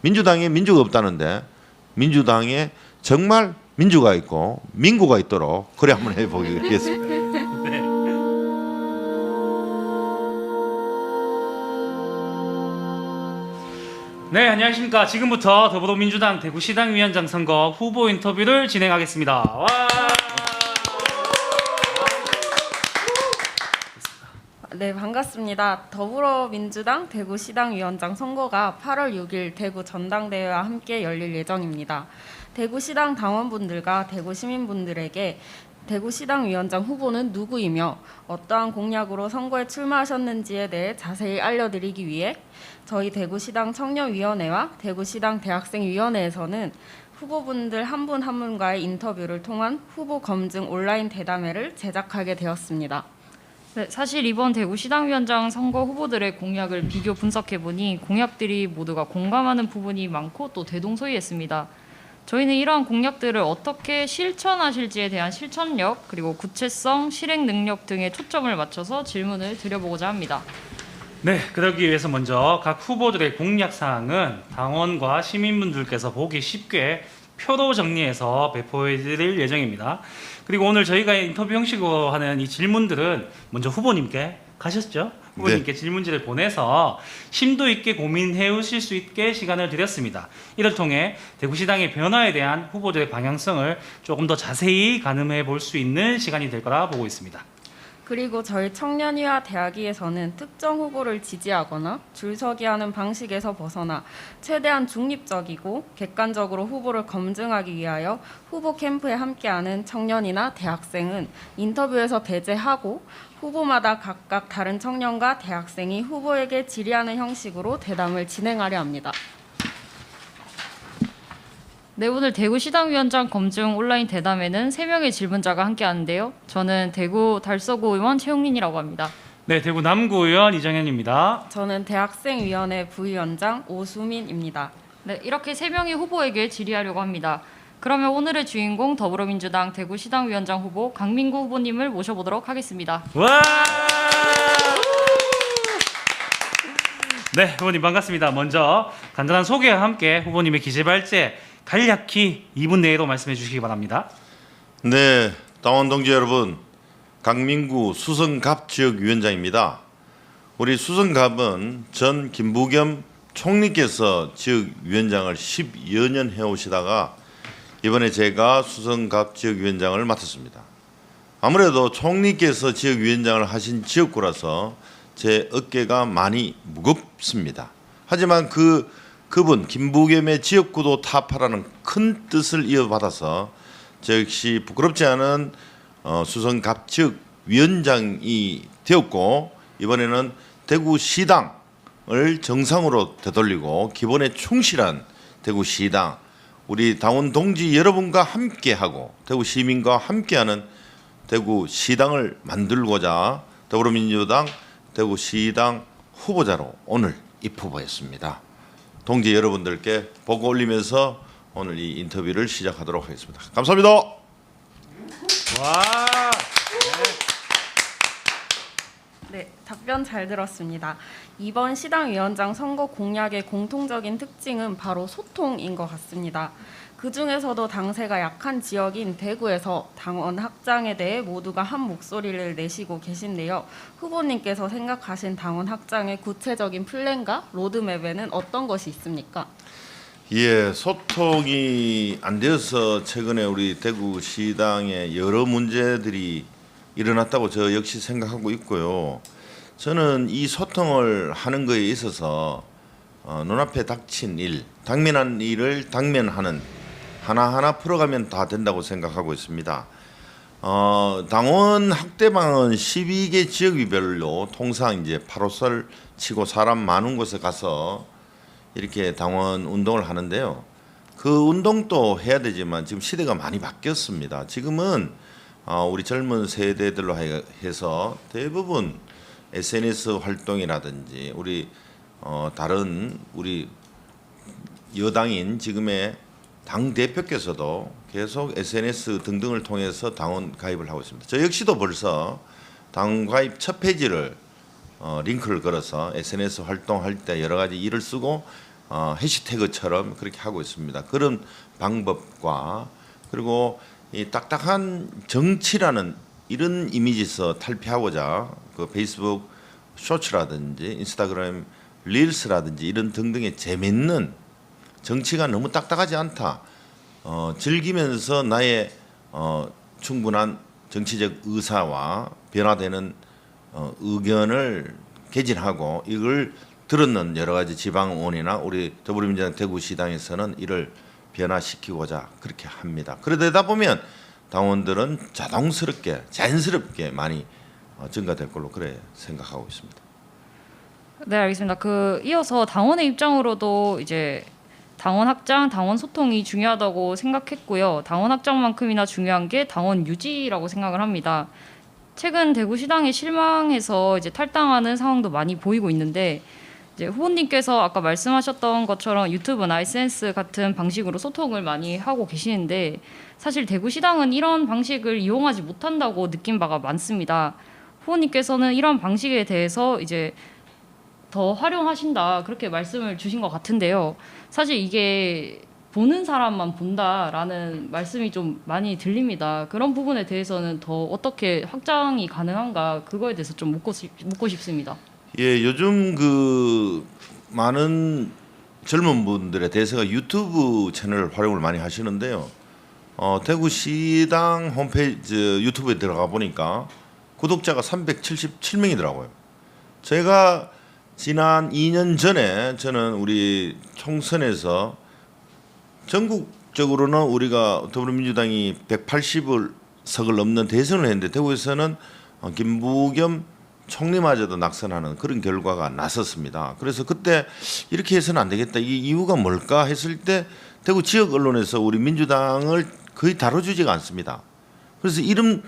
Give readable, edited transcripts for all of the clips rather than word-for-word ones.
민주당에 민주가 없다는데 민주당에 정말 민주가 있고 민구가 있도록 그래 한번 해보겠습니다. 네. 네, 안녕하십니까. 지금부터 더불어민주당 대구시당위원장 선거 후보 인터뷰를 진행하겠습니다. 와! 네, 반갑습니다. 더불어민주당 대구시당위원장 선거가 8월 6일 대구 전당대회와 함께 열릴 예정입니다. 대구시당 당원분들과 대구 시민분들에게 대구시당위원장 후보는 누구이며 어떠한 공약으로 선거에 출마하셨는지에 대해 자세히 알려드리기 위해 저희 대구시당 청년위원회와 대구시당 대학생위원회에서는 후보분들 한 분 한 분과의 인터뷰를 통한 후보 검증 온라인 대담회를 제작하게 되었습니다. 네, 사실 이번 대구시당위원장 선거 후보들의 공약을 비교 분석해보니 공약들이 모두가 공감하는 부분이 많고 또 대동소이했습니다. 저희는 이러한 공약들을 어떻게 실천하실지에 대한 실천력, 그리고 구체성, 실행 능력 등에 초점을 맞춰서 질문을 드려보고자 합니다. 네, 그러기 위해서 먼저 각 후보들의 공약 사항은 당원과 시민분들께서 보기 쉽게 표로 정리해서 배포해 드릴 예정입니다. 그리고 오늘 저희가 인터뷰 형식으로 하는 이 질문들은 먼저 후보님께 가셨죠? 후보님께 네. 질문지를 보내서 심도 있게 고민해 오실 수 있게 시간을 드렸습니다. 이를 통해 대구시당의 변화에 대한 후보들의 방향성을 조금 더 자세히 가늠해 볼 수 있는 시간이 될 거라 보고 있습니다. 그리고 저희 청년위와 대학위에서는 특정 후보를 지지하거나 줄서기하는 방식에서 벗어나 최대한 중립적이고 객관적으로 후보를 검증하기 위하여 후보 캠프에 함께하는 청년이나 대학생은 인터뷰에서 배제하고 후보마다 각각 다른 청년과 대학생이 후보에게 질의하는 형식으로 대담을 진행하려 합니다. 네, 오늘 대구시당위원장 검증 온라인 대담에는 3명의 질문자가 함께하는데요. 저는 대구 달서구 의원 최용린이라고 합니다. 네, 대구 남구 의원 이정현입니다. 저는 대학생위원회 부위원장 오수민입니다. 네, 이렇게 3명의 후보에게 질의하려고 합니다. 그러면 오늘의 주인공 더불어민주당 대구시당위원장 후보 강민구 후보님을 모셔보도록 하겠습니다. 와! 네, 후보님 반갑습니다. 먼저 간단한 소개와 함께 후보님의 기재발제 간략히 2분 내로 말씀해 주시기 바랍니다. 네, 당원 동지 여러분, 강민구 수성갑 지역위원장입니다. 우리 수성갑은 전 김부겸 총리께서 지역위원장을 10여 년 해오시다가 이번에 제가 수성갑 지역위원장을 맡았습니다. 아무래도 총리께서 지역위원장을 하신 지역구라서 제 어깨가 많이 무겁습니다. 하지만 그분 김부겸의 지역구도 타파라는 큰 뜻을 이어받아서 저 역시 부끄럽지 않은 수성갑 지역위원장이 되었고 이번에는 대구시당을 정상으로 되돌리고 기본에 충실한 대구시당 우리 당원 동지 여러분과 함께하고 대구 시민과 함께하는 대구시당을 만들고자 더불어민주당 대구시당 후보자로 오늘 입후보했습니다. 동지 여러분들께 보고 올리면서 오늘 이 인터뷰를 시작하도록 하겠습니다. 감사합니다. 와! 네, 답변 잘 들었습니다. 이번 시당위원장 선거 공약의 공통적인 특징은 바로 소통인 것 같습니다. 그중에서도 당세가 약한 지역인 대구에서 당원 확장에 대해 모두가 한 목소리를 내시고 계신데요. 후보님께서 생각하신 당원 확장의 구체적인 플랜과 로드맵에는 어떤 것이 있습니까? 예, 소통이 안 되어서 최근에 우리 대구시당에 여러 문제들이 일어났다고 저 역시 생각하고 있고요. 저는 이 소통을 하는 거에 있어서 눈앞에 닥친 일, 당면한 일을 당면하는 하나하나 풀어가면 다 된다고 생각하고 있습니다. 당원 학대방은 12개 지역별로 통상 이제 8호설 치고 사람 많은 곳에 가서 이렇게 당원 운동을 하는데요. 그 운동도 해야 되지만 지금 시대가 많이 바뀌었습니다. 지금은 우리 젊은 세대들로 해서 대부분 SNS 활동이라든지 우리 다른 우리 여당인 지금의 당 대표께서도 계속 SNS 등등을 통해서 당원 가입을 하고 있습니다. 저 역시도 벌써 당 가입 첫 페이지를 링크를 걸어서 SNS 활동할 때 여러 가지 일을 쓰고 해시태그처럼 그렇게 하고 있습니다. 그런 방법과 그리고 이 딱딱한 정치라는 이런 이미지에서 탈피하고자 그 페이스북 쇼츠라든지 인스타그램 릴스라든지 이런 등등의 재밌는 정치가 너무 딱딱하지 않다. 즐기면서 나의 충분한 정치적 의사와 변화되는 의견을 개진하고 이걸 들었는 여러 가지 지방의원이나 우리 더불어민주당 대구시당에서는 이를 변화시키고자 그렇게 합니다. 그러다 보면 당원들은 자동스럽게 자연스럽게 많이 증가될 걸로 그래 생각하고 있습니다. 네, 알겠습니다. 이어서 당원의 입장으로도 이제 당원 확장, 당원 소통이 중요하다고 생각했고요. 당원 확장만큼이나 중요한 게 당원 유지라고 생각을 합니다. 최근 대구시당에 실망해서 이제 탈당하는 상황도 많이 보이고 있는데 이제 후보님께서 아까 말씀하셨던 것처럼 유튜브나 SNS 같은 방식으로 소통을 많이 하고 계시는데 사실 대구시당은 이런 방식을 이용하지 못한다고 느낀 바가 많습니다. 후보님께서는 이런 방식에 대해서 이제 더 활용하신다 그렇게 말씀을 주신 것 같은데요. 사실 이게 보는 사람만 본다라는 말씀이 좀 많이 들립니다. 그런 부분에 대해서는 더 어떻게 확장이 가능한가 그거에 대해서 좀 묻고 싶습니다. 예, 요즘 그 많은 젊은 분들의 대세가 유튜브 채널 활용을 많이 하시는데요. 대구시당 홈페이지 유튜브에 들어가 보니까 구독자가 377명이더라고요. 제가 지난 2년 전에 저는 우리 총선에서 전국적으로는 우리가 더불어민주당이 180석을 넘는 대선을 했는데 대구에서는 김부겸 총리마저도 낙선하는 그런 결과가 났었습니다. 그래서 그때 이렇게 해서는 안 되겠다. 이 이유가 뭘까 했을 때 대구 지역 언론에서 우리 민주당을 거의 다뤄주지가 않습니다. 그래서 이런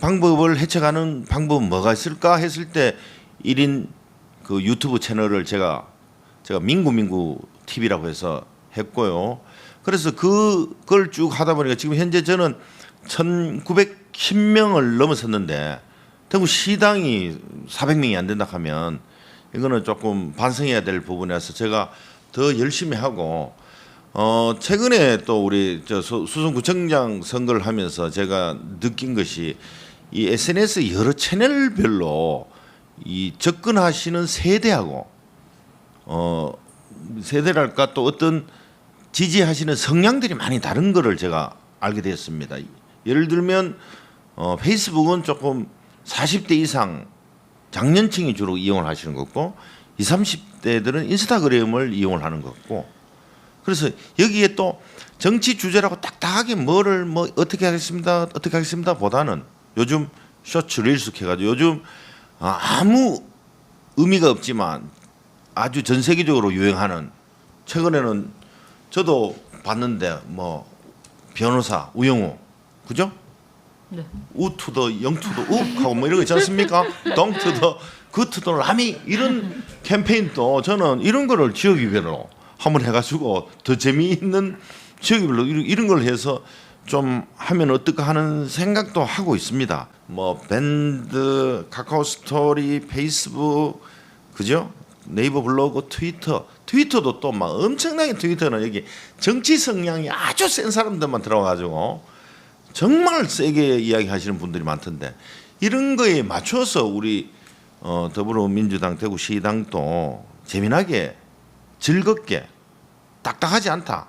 방법을 해쳐가는 방법은 뭐가 있을까 했을 때 1인 그 유튜브 채널을 제가 민구 TV라고 해서 했고요. 그래서 그걸 쭉 하다 보니까 지금 현재 저는 1910명을 넘어섰는데 대구 시당이 400명이 안 된다 하면 이거는 조금 반성해야 될 부분이라서 제가 더 열심히 하고 최근에 또 우리 수성구청장 선거를 하면서 제가 느낀 것이 이 SNS 여러 채널별로 이 접근하시는 세대하고 세대랄까 또 어떤 지지하시는 성향들이 많이 다른 거를 제가 알게 되었습니다. 예를 들면 페이스북은 조금 40대 이상 장년층이 주로 이용을 하시는 것 같고 20, 30대들은 인스타그램을 이용을 하는 것 같고 그래서 여기에 또 정치 주제라고 딱딱하게 뭐를 어떻게 하겠습니다 보다는 요즘 쇼츠 릴스 해가지고 요즘 아무 의미가 없지만 아주 전 세계적으로 유행하는 최근에는 저도 봤는데 변호사 우영우 그죠? 네. 우투더 영투더 욱 하고 이런 거 있지 않습니까? 동투더 그투더 라미 이런 캠페인도 저는 이런 거를 지역별로 한번 해가지고 더 재미있는 지역별로 이런 걸 해서 좀 하면 어떨까 하는 생각도 하고 있습니다. 밴드, 카카오 스토리, 페이스북, 그죠? 네이버 블로그, 트위터도 또 막 엄청나게 트위터는 여기 정치 성향이 아주 센 사람들만 들어가지고 정말 세게 이야기하시는 분들이 많던데 이런 거에 맞춰서 우리 더불어민주당 대구시당도 재미나게 즐겁게 딱딱하지 않다.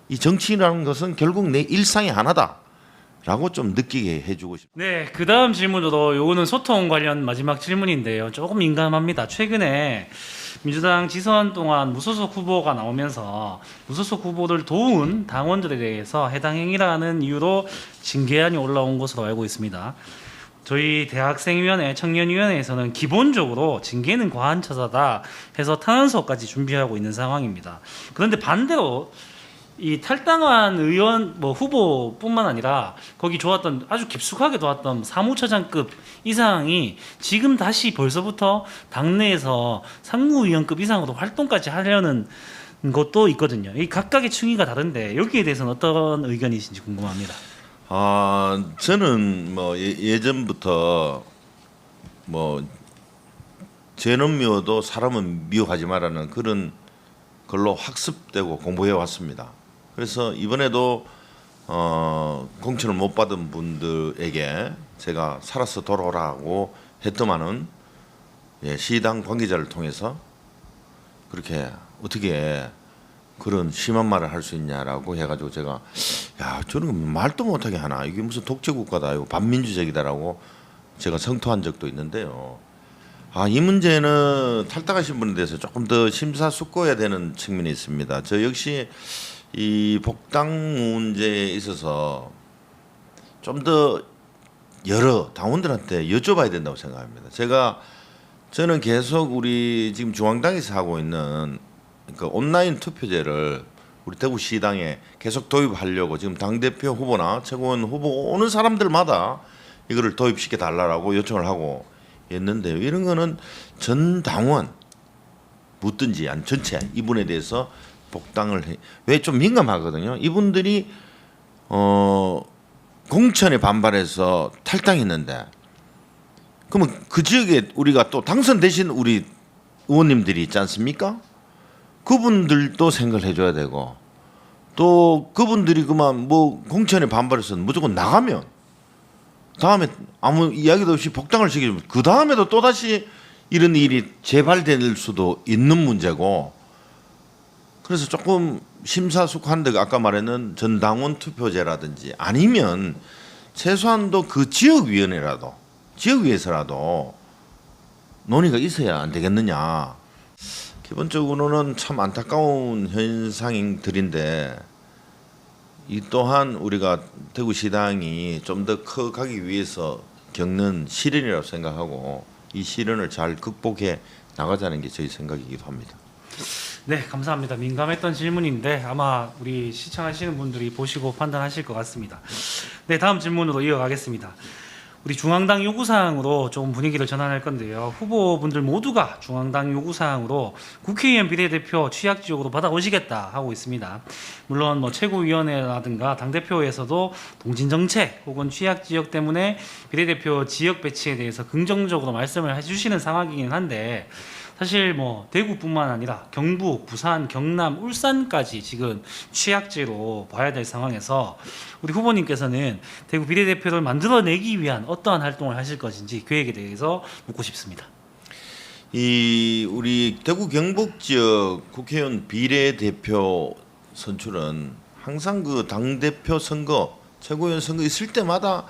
이 정치라는 것은 결국 내 일상의 하나다라고 좀 느끼게 해주고 싶습니다. 네, 그 다음 질문으로 요거는 소통 관련 마지막 질문인데요. 조금 민감합니다. 최근에 민주당 지선 동안 무소속 후보가 나오면서 무소속 후보를 도운 당원들에 대해서 해당 행위라는 이유로 징계안이 올라온 것으로 알고 있습니다. 저희 대학생위원회, 청년위원회에서는 기본적으로 징계는 과한 처사다 해서 탄원서까지 준비하고 있는 상황입니다. 그런데 반대로 이 탈당한 의원 후보뿐만 아니라 거기 좋았던 아주 깊숙하게 좋았던 사무처장급 이상이 지금 다시 벌써부터 당내에서 상무위원급 이상으로 활동까지 하려는 것도 있거든요. 이 각각의 층위가 다른데 여기에 대해서는 어떤 의견이신지 궁금합니다. 저는 예전부터 죄는 미워도 사람은 미워하지 말라는 그런 걸로 학습되고 공부해 왔습니다. 그래서 이번에도 공천을 못 받은 분들에게 제가 살아서 돌아오라고 했더만은 시당 관계자를 통해서 그렇게 어떻게 그런 심한 말을 할 수 있냐라고 해가지고 제가 야 저런 거 말도 못하게 하나 이게 무슨 독재국가다 이거 반민주적이다라고 제가 성토한 적도 있는데요. 이 문제는 탈당하신 분에 대해서 조금 더 심사숙고해야 되는 측면이 있습니다. 저 역시 이 복당 문제에 있어서 좀 더 여러 당원들한테 여쭤봐야 된다고 생각합니다. 저는 계속 우리 지금 중앙당에서 하고 있는 그 온라인 투표제를 우리 대구시당에 계속 도입하려고 지금 당대표 후보나 최고위원 후보 오는 사람들마다 이거를 도입시켜 달라고 요청을 하고 있는데요. 이런 거는 전 당원 묻든지 아니 전체 이분에 대해서 복당을 왜 좀 민감하거든요. 이분들이 공천에 반발해서 탈당했는데 그러면 그 지역에 우리가 또 당선되신 우리 의원님들이 있지 않습니까? 그분들도 생각을 해줘야 되고 또 그분들이 그만 뭐 공천에 반발해서 무조건 나가면 다음에 아무 이야기도 없이 복당을 시키면 그 다음에도 또 다시 이런 일이 재발될 수도 있는 문제고 그래서 조금 심사숙고한데 아까 말했는 전당원 투표제라든지 아니면 최소한도 그 지역위원회라도 지역위에서라도 논의가 있어야 안 되겠느냐. 기본적으로는 참 안타까운 현상들인데 이 또한 우리가 대구시당이 좀 더 커가기 위해서 겪는 시련이라고 생각하고 이 시련을 잘 극복해 나가자는 게 저희 생각이기도 합니다. 네, 감사합니다. 민감했던 질문인데 아마 우리 시청하시는 분들이 보시고 판단하실 것 같습니다. 네, 다음 질문으로 이어가겠습니다. 우리 중앙당 요구사항으로 조금 분위기를 전환할 건데요. 후보분들 모두가 중앙당 요구사항으로 국회의원 비례대표 취약 지역으로 받아오시겠다 하고 있습니다. 물론 뭐 최고위원회라든가 당대표에서도 동진정책 혹은 취약 지역 때문에 비례대표 지역 배치에 대해서 긍정적으로 말씀을 해주시는 상황이긴 한데 사실 뭐 대구뿐만 아니라 경북, 부산, 경남, 울산까지 지금 취약지로 봐야 될 상황에서 우리 후보님께서는 대구 비례대표를 만들어내기 위한 어떠한 활동을 하실 것인지 계획에 대해서 묻고 싶습니다. 이 우리 대구 경북 지역 국회의원 비례대표 선출은 항상 그 당대표 선거, 최고위원 선거 있을 때마다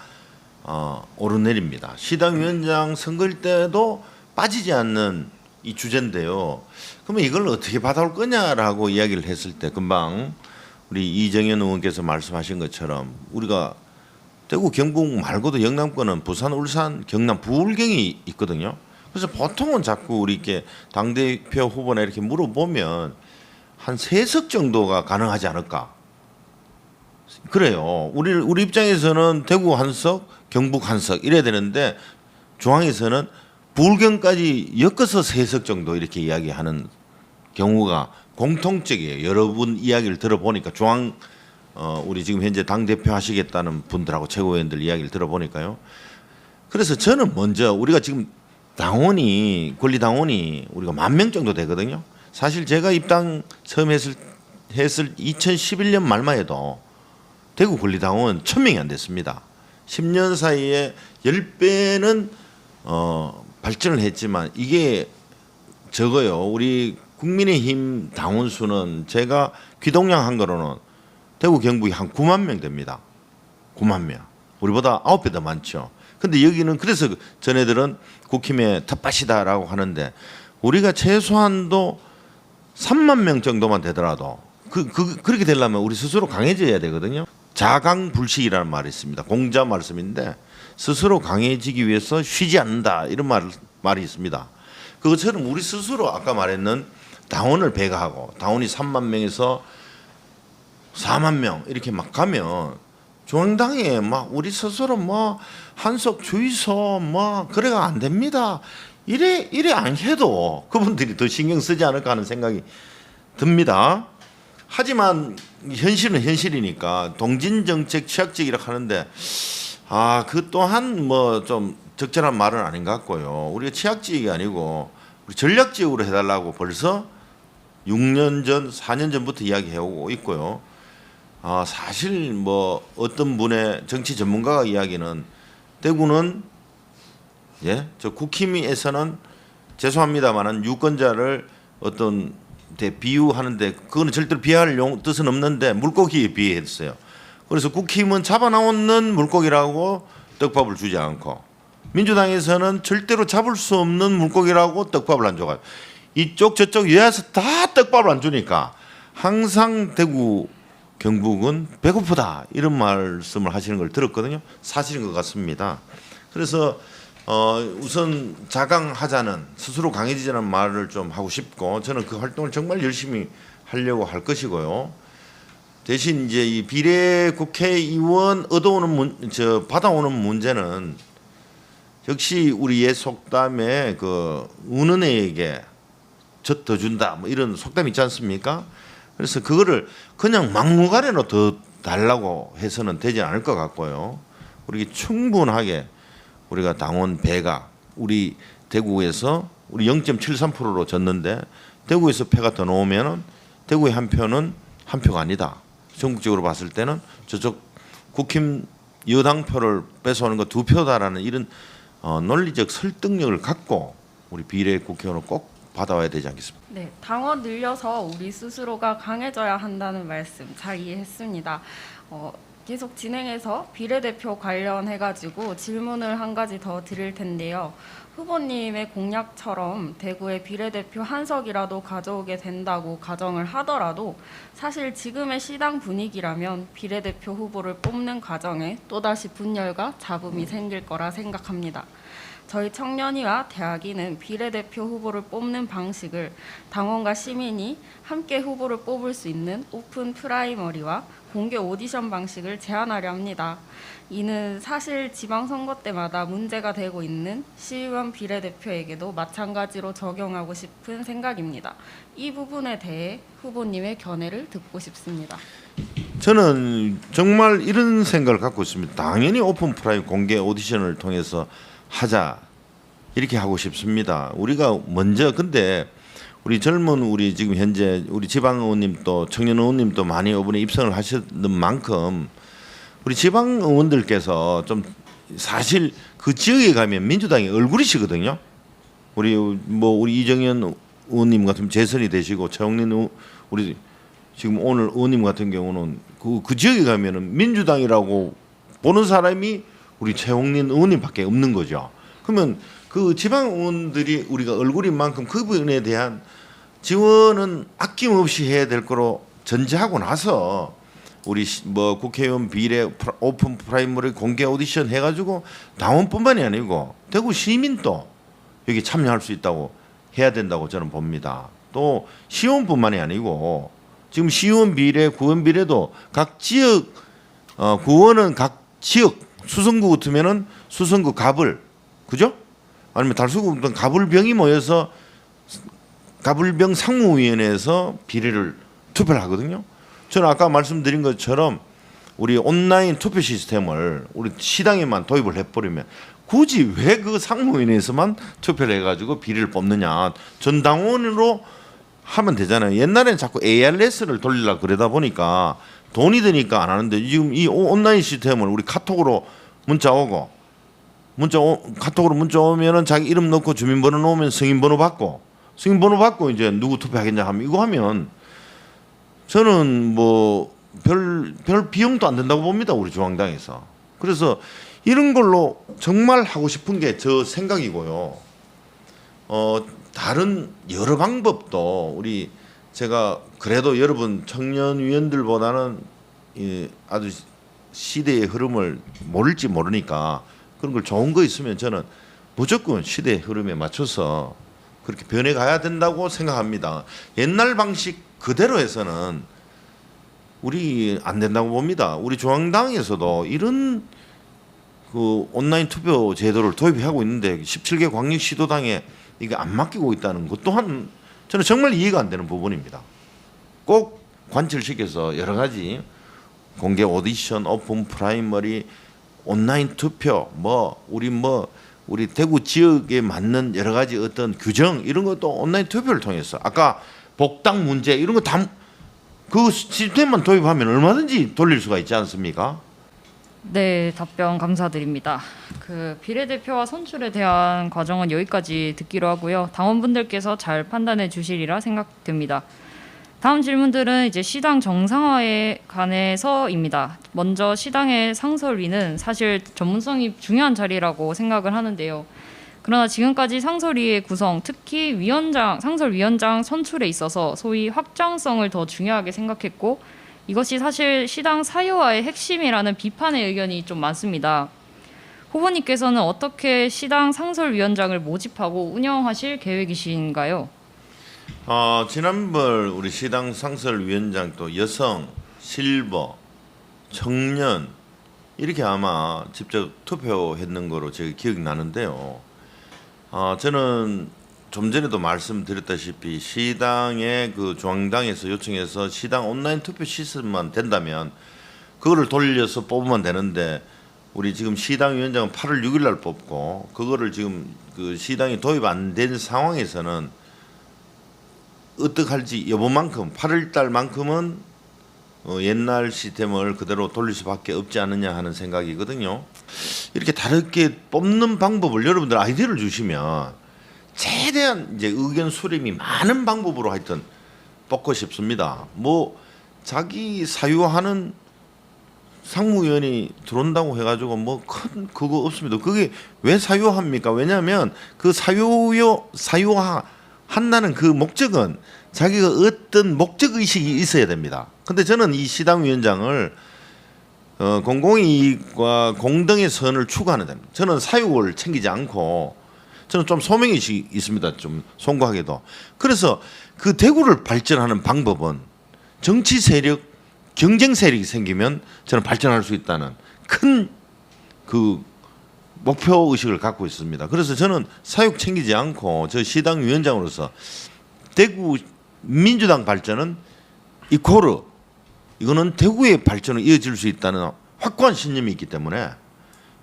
오르내립니다. 시당위원장 선거일 때도 빠지지 않는 이 주제인데요. 그러면 이걸 어떻게 받아올 거냐라고 이야기를 했을 때 금방 우리 이정현 의원께서 말씀하신 것처럼 우리가 대구 경북 말고도 영남권은 부산, 울산, 경남, 부울경이 있거든요. 그래서 보통은 자꾸 우리 이렇게 당대표 후보나 이렇게 물어보면 한 3석 정도가 가능하지 않을까. 그래요. 우리 입장에서는 대구 1석, 경북 1석 이래야 되는데 중앙에서는 부울경까지 엮어서 3석 정도 이렇게 이야기하는 경우가 공통적이에요. 여러분 이야기를 들어보니까 우리 지금 현재 당 대표 하시겠다는 분들하고 최고위원들 이야기를 들어보니까요. 그래서 저는 먼저 우리가 지금 권리 당원이 우리가 10,000명 정도 되거든요. 사실 제가 입당 처음 했을 2011년 말만 해도 대구 권리 당원 1,000명이 안 됐습니다. 10년 사이에 10배는 발전을 했지만 이게 적어요. 우리 국민의힘 당원 수는 제가 귀동량 한 거로는 대구 경북이 한 9만 명 됩니다. 9만 명. 우리보다 9배 더 많죠. 근데 여기는 그래서 전애들은 국힘의 텃밭이다라고 하는데 우리가 최소한도 3만 명 정도만 되더라도 그렇게 되려면 우리 스스로 강해져야 되거든요. 자강불식이라는 말이 있습니다. 공자 말씀인데 스스로 강해지기 위해서 쉬지 않는다 이런 말이 있습니다. 그것처럼 우리 스스로 아까 말했는 당원을 배가하고 당원이 3만 명에서 4만 명 이렇게 막 가면 중앙당에 막 우리 스스로 뭐 한석 주의소 뭐 그래가 안 됩니다. 이래 안 해도 그분들이 더 신경 쓰지 않을까 하는 생각이 듭니다. 하지만 현실은 현실이니까 동진정책 취약지역이라고 하는데 그 또한 뭐 좀 적절한 말은 아닌 것 같고요. 우리가 취약지역이 아니고 우리 전략지역으로 해달라고 벌써 6년 전, 4년 전부터 이야기해오고 있고요. 사실 뭐 어떤 분의 정치 전문가가 이야기는 대구는 저 국힘에서는 죄송합니다만은 유권자를 어떤 비유하는데 그거는 절대로 비하할 뜻은 없는데 물고기에 비유했어요. 그래서 국힘은 잡아 나오는 물고기라고 떡밥을 주지 않고 민주당에서는 절대로 잡을 수 없는 물고기라고 떡밥을 안 줘가지고 이쪽 저쪽 여야서 다 떡밥을 안 주니까 항상 대구 경북은 배고프다 이런 말씀을 하시는 걸 들었거든요. 사실인 것 같습니다. 그래서 우선 자강하자는 스스로 강해지자는 말을 좀 하고 싶고 저는 그 활동을 정말 열심히 하려고 할 것이고요. 대신 이제 이 비례 국회의원 받아오는 문제는 역시 우리 옛 속담에 그 우는 애에게 젖 더 준다 뭐 이런 속담 있지 않습니까? 그래서 그거를 그냥 막무가내로 더 달라고 해서는 되지 않을 것 같고요. 우리 충분하게 우리가 당원 배가 우리 대구에서 우리 0.73%로 졌는데 대구에서 표가 더 나오면은 대구의 한 표는 한 표가 아니다. 전국적으로 봤을 때는 저쪽 국힘 여당 표를 뺏어오는 거 2표다라는 이런 논리적 설득력을 갖고 우리 비례 국회의원을 꼭 받아와야 되지 않겠습니까? 네, 당원 늘려서 우리 스스로가 강해져야 한다는 말씀 잘 이해했습니다. 계속 진행해서 비례대표 관련해가지고 질문을 한 가지 더 드릴 텐데요. 후보님의 공약처럼 대구의 비례대표 한 석이라도 가져오게 된다고 가정을 하더라도 사실 지금의 시당 분위기라면 비례대표 후보를 뽑는 과정에 또다시 분열과 잡음이 생길 거라 생각합니다. 저희 청년이와 대학이는 비례대표 후보를 뽑는 방식을 당원과 시민이 함께 후보를 뽑을 수 있는 오픈 프라이머리와 공개 오디션 방식을 제안하려 합니다. 이는 사실 지방선거 때마다 문제가 되고 있는 시의원 비례대표에게도 마찬가지로 적용하고 싶은 생각입니다. 이 부분에 대해 후보님의 견해를 듣고 싶습니다. 저는 정말 이런 생각을 갖고 있습니다. 당연히 오픈 프라임 공개 오디션을 통해서 하자 이렇게 하고 싶습니다. 우리가 먼저 근데 우리 젊은 우리 지금 현재 우리 지방 의원님도 청년 의원님도 많이 이번에 입성을 하셨는 만큼 우리 지방 의원들께서 좀 사실 그 지역에 가면 민주당이 얼굴이시거든요. 우리 이정현 의원님 같은 재선이 되시고 최홍린 우리 지금 오늘 의원님 같은 경우는 그 지역에 가면은 민주당이라고 보는 사람이 우리 최홍린 의원님밖에 없는 거죠. 그러면 그 지방 의원들이 우리가 얼굴인 만큼 그 부분에 대한 지원은 아낌없이 해야 될 거로 전제하고 나서 우리 뭐 국회의원 비례 오픈 프라이머리 공개 오디션 해가지고 당원뿐만이 아니고 대구 시민도 여기 참여할 수 있다고 해야 된다고 저는 봅니다. 또 시의원뿐만이 아니고 지금 시의원 비례, 구원 비례도 각 지역 구원은 각 지역 수성구 같으면은 수성구 갑을 그죠? 아니면 달서구 같은 갑을병이 모여서 갑을병 상무위원회에서 비례를 투표를 하거든요. 저는 아까 말씀드린 것처럼 우리 온라인 투표 시스템을 우리 시당에만 도입을 해버리면 굳이 왜 그 상무위원회에서만 투표를 해가지고 비례를 뽑느냐. 전 당원으로 하면 되잖아요. 옛날에는 자꾸 ARS를 돌리려고 그러다 보니까 돈이 드니까 안 하는데 지금 이 온라인 시스템을 우리 카톡으로 문자 오고 카톡으로 문자 오면은 자기 이름 넣고 주민번호 넣으면 승인번호 받고 이제 누구 투표하겠냐 하면 이거 하면 저는 뭐 별 비용도 안 된다고 봅니다. 우리 중앙당에서. 그래서 이런 걸로 정말 하고 싶은 게 저 생각이고요. 다른 여러 방법도 우리 제가 그래도 여러분 청년위원들보다는 아주 시대의 흐름을 모를지 모르니까 그런 걸 좋은 거 있으면 저는 무조건 시대의 흐름에 맞춰서 그렇게 변해가야 된다고 생각합니다. 옛날 방식 그대로 해서는 우리 안 된다고 봅니다. 우리 중앙당에서도 이런 그 온라인 투표 제도를 도입하고 있는데 17개 광역시도당에 이게 안 맡기고 있다는 것 또한 저는 정말 이해가 안 되는 부분입니다. 꼭 관철시켜서 여러 가지 공개 오디션, 오픈 프라이머리, 온라인 투표, 우리 대구 지역에 맞는 여러 가지 어떤 규정 이런 것도 온라인 투표를 통해서 아까 복당 문제 이런 거 다 그 시스템만 도입하면 얼마든지 돌릴 수가 있지 않습니까? 네, 답변 감사드립니다. 그 비례대표와 선출에 대한 과정은 여기까지 듣기로 하고요. 당원분들께서 잘 판단해 주시리라 생각됩니다. 다음 질문들은 이제 시당 정상화에 관해서입니다. 먼저 시당의 상설위는 사실 전문성이 중요한 자리라고 생각을 하는데요. 그러나 지금까지 상설위의 구성, 특히 상설위원장 선출에 있어서 소위 확장성을 더 중요하게 생각했고 이것이 사실 시당 사유화의 핵심이라는 비판의 의견이 좀 많습니다. 후보님께서는 어떻게 시당 상설위원장을 모집하고 운영하실 계획이신가요? 지난번 우리 시당 상설위원장 또 여성, 실버, 청년 이렇게 아마 직접 투표했는 거로 제가 기억이 나는데요. 저는 좀 전에도 말씀드렸다시피 시당의 그 중앙당에서 요청해서 시당 온라인 투표 시스템만 된다면 그거를 돌려서 뽑으면 되는데 우리 지금 시당 위원장은 8월 6일 날 뽑고 그거를 지금 그 시당이 도입 안 된 상황에서는 어떡할지 이번만큼 8월 달만큼은 옛날 시스템을 그대로 돌릴 수밖에 없지 않느냐 하는 생각이거든요. 이렇게 다르게 뽑는 방법을 여러분들 아이디어를 주시면 최대한 이제 의견 수렴이 많은 방법으로 하여튼 뽑고 싶습니다. 뭐 자기 사유하는 상무위원이 들어온다고 해가지고 뭐 큰 그거 없습니다. 그게 왜 사유합니까? 왜냐하면 그 사유한다는 그 목적은 자기가 어떤 목적 의식이 있어야 됩니다. 근데 저는 이 시당위원장을 공공이익과 공등의 선을 추구하는 데입니다. 저는 사육을 챙기지 않고 저는 좀 소명의식이 있습니다. 좀 송구하게도. 그래서 그 대구를 발전하는 방법은 정치 세력, 경쟁 세력이 생기면 저는 발전할 수 있다는 큰 그 목표 의식을 갖고 있습니다. 그래서 저는 사육 챙기지 않고 저 시당 위원장으로서 대구 민주당 발전은 이코르 이거는 대구의 발전으로 이어질 수 있다는 확고한 신념이 있기 때문에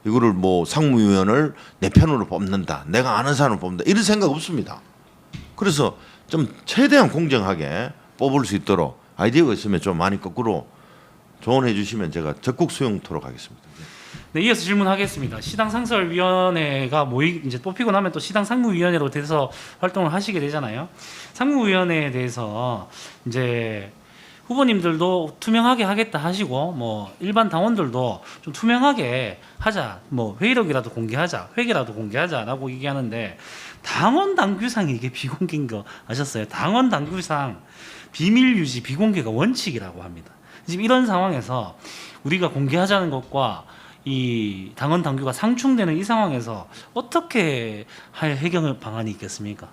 이거를 뭐 상무위원을 내 편으로 뽑는다, 내가 아는 사람을 뽑는다 이런 생각 없습니다. 그래서 좀 최대한 공정하게 뽑을 수 있도록 아이디어가 있으면 좀 많이 거꾸로 조언해 주시면 제가 적극 수용토록 하겠습니다. 네, 이어서 질문하겠습니다. 시당 상설위원회가 이제 뽑히고 나면 또 시당 상무위원회로 돼서 활동을 하시게 되잖아요. 상무위원회에 대해서 이제 후보님들도 투명하게 하겠다 하시고 뭐 일반 당원들도 좀 투명하게 하자, 뭐 회의록이라도 공개하자, 회계라도 공개하자라고 얘기하는데 당원 당규상 이게 비공개인 거 아셨어요? 당원 당규상 비밀 유지 비공개가 원칙이라고 합니다. 지금 이런 상황에서 우리가 공개하자는 것과 이 당원 당규가 상충되는 이 상황에서 어떻게 할 해결 방안이 있겠습니까?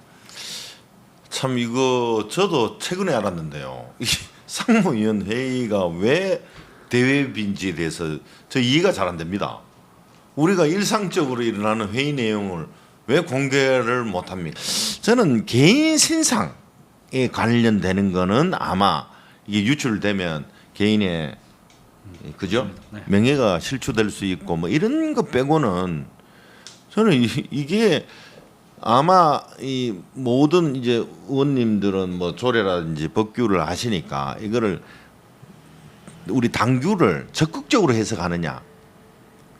참 이거 저도 최근에 알았는데요. 이 상무위원 회의가 왜 대외빈지에 대해서 저 이해가 잘 안 됩니다. 우리가 일상적으로 일어나는 회의 내용을 왜 공개를 못합니까? 저는 개인 신상에 관련되는 거는 아마 이게 유출되면 개인의 그죠? 네. 명예가 실추될 수 있고 뭐 이런 거 빼고는 저는 이게 아마 이 모든 이제 의원님들은 뭐 조례라든지 법규를 아시니까 이거를 우리 당규를 적극적으로 해석하느냐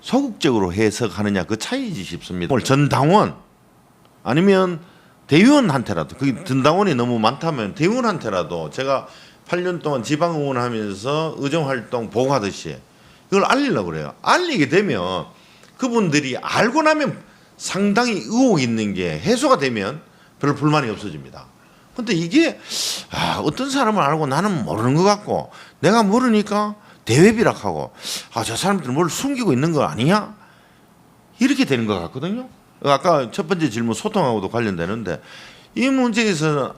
소극적으로 해석하느냐 그 차이지 싶습니다. 오늘 전 당원 아니면 대의원한테라도 그게 전 당원이 너무 많다면 대의원한테라도 제가 8년 동안 지방의원 하면서 의정활동 보고하듯이 이걸 알리려고 그래요. 알리게 되면 그분들이 알고 나면 상당히 의혹이 있는 게 해소가 되면 별 불만이 없어집니다. 근데 이게 어떤 사람을 알고 나는 모르는 것 같고 내가 모르니까 대외비락하고 저 사람들 뭘 숨기고 있는 거 아니냐? 이렇게 되는 것 같거든요. 아까 첫 번째 질문 소통하고도 관련되는데 이 문제에서는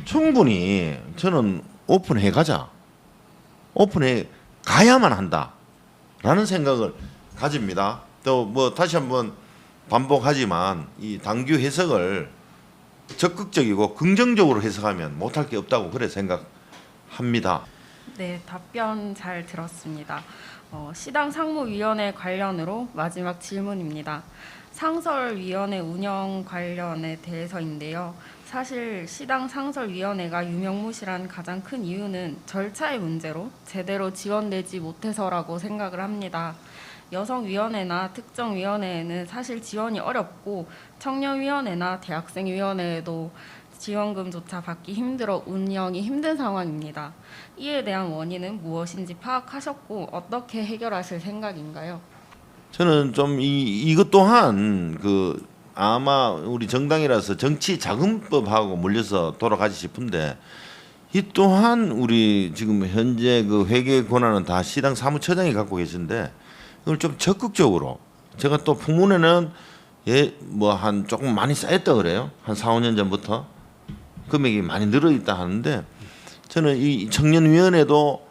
충분히 저는 오픈해 가자. 오픈해 가야만 한다라는 생각을 가집니다. 또 뭐 다시 한번 반복하지만 이 당규 해석을 적극적이고 긍정적으로 해석하면 못할 게 없다고 그래 생각합니다. 네, 답변 잘 들었습니다. 시당 상무위원회 관련으로 마지막 질문입니다. 상설위원회 운영 관련에 대해서인데요. 사실 시당 상설위원회가 유명무실한 가장 큰 이유는 절차의 문제로 제대로 지원되지 못해서라고 생각을 합니다. 여성위원회나 특정위원회에는 사실 지원이 어렵고 청년위원회나 대학생위원회에도 지원금조차 받기 힘들어 운영이 힘든 상황입니다. 이에 대한 원인은 무엇인지 파악하셨고 어떻게 해결하실 생각인가요? 저는 좀 이것 또한 아마 우리 정당이라서 정치 자금법하고 물려서 돌아가지 싶은데 이 또한 우리 지금 현재 그 회계 권한은 다 시당 사무처장이 갖고 계신데 이걸 좀 적극적으로 제가 또 풍문에는 한 조금 많이 쌓였다 그래요. 한 4, 5년 전부터 금액이 많이 늘어 있다 하는데 저는 이 청년위원회도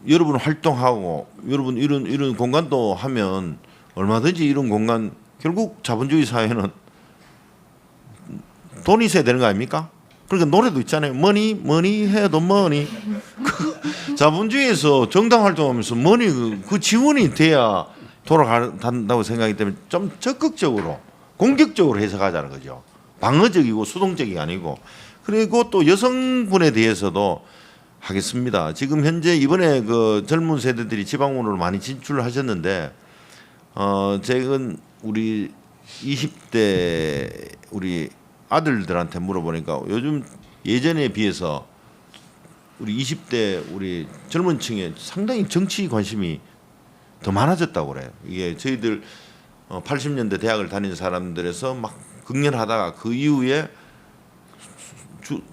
여러분 활동하고 여러분 이런 공간도 하면 얼마든지 이런 공간 결국 자본주의 사회는 돈이 있어야 되는 거 아닙니까? 그러니까 노래도 있잖아요. 머니 해도 머니. 자본주의에서 정당 활동하면서 머니 그 지원이 돼야 돌아간다고 생각하기 때문에 좀 적극적으로 공격적으로 해석하자는 거죠. 방어적이고 수동적이 아니고. 그리고 또 여성분에 대해서도 하겠습니다. 지금 현재 이번에 그 젊은 세대들이 지방으로 많이 진출하셨는데 최근 우리 20대 우리 아들들한테 물어보니까 요즘 예전에 비해서 우리 20대 우리 젊은 층에 상당히 정치 관심이 더 많아졌다고 그래요. 이게 저희들 80년대 대학을 다닌 사람들에서 막 극렬하다가 그 이후에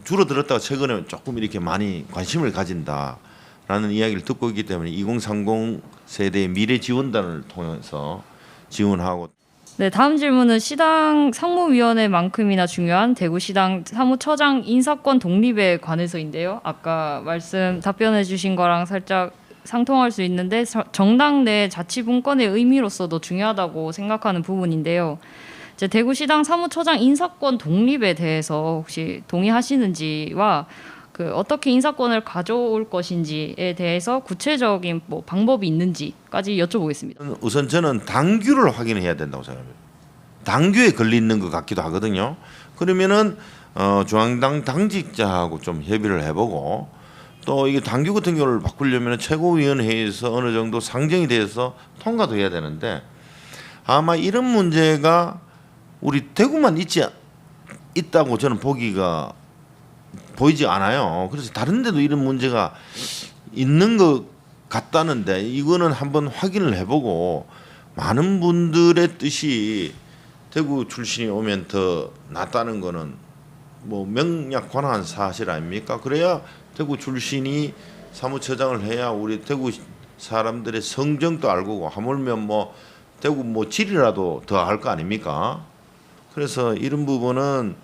줄어들었다가 최근에 조금 이렇게 많이 관심을 가진다라는 이야기를 듣고 있기 때문에 2030 세대의 미래 지원단을 통해서 지원하고. 네, 다음 질문은 시당 상무위원회만큼이나 중요한 대구시당 사무처장 인사권 독립에 관해서인데요. 아까 답변해 주신 거랑 살짝 상통할 수 있는데 정당 내 자치분권의 의미로서도 중요하다고 생각하는 부분인데요. 이제 대구시당 사무처장 인사권 독립에 대해서 혹시 동의하시는지와 어떻게 인사권을 가져올 것인지에 대해서 구체적인 방법이 있는지까지 여쭤보겠습니다. 우선 저는 당규를 확인해야 된다고 생각합니다. 당규에 걸려 있는 것 같기도 하거든요. 그러면은 중앙당 당직자하고 좀 협의를 해보고 또 이게 당규 같은 경우를 바꾸려면 최고위원회에서 어느 정도 상정이 돼서 통과도 해야 되는데 아마 이런 문제가 우리 대구만 있다고 저는 보이지 않아요. 그래서 다른 데도 이런 문제가 있는 것 같다는데 이거는 한번 확인을 해보고 많은 분들의 뜻이 대구 출신이 오면 더 낫다는 거는 뭐 명약관한 사실 아닙니까? 그래야 대구 출신이 사무처장을 해야 우리 대구 사람들의 성정도 알고 하물며 뭐 대구 뭐 질이라도 더 알 거 아닙니까? 그래서 이런 부분은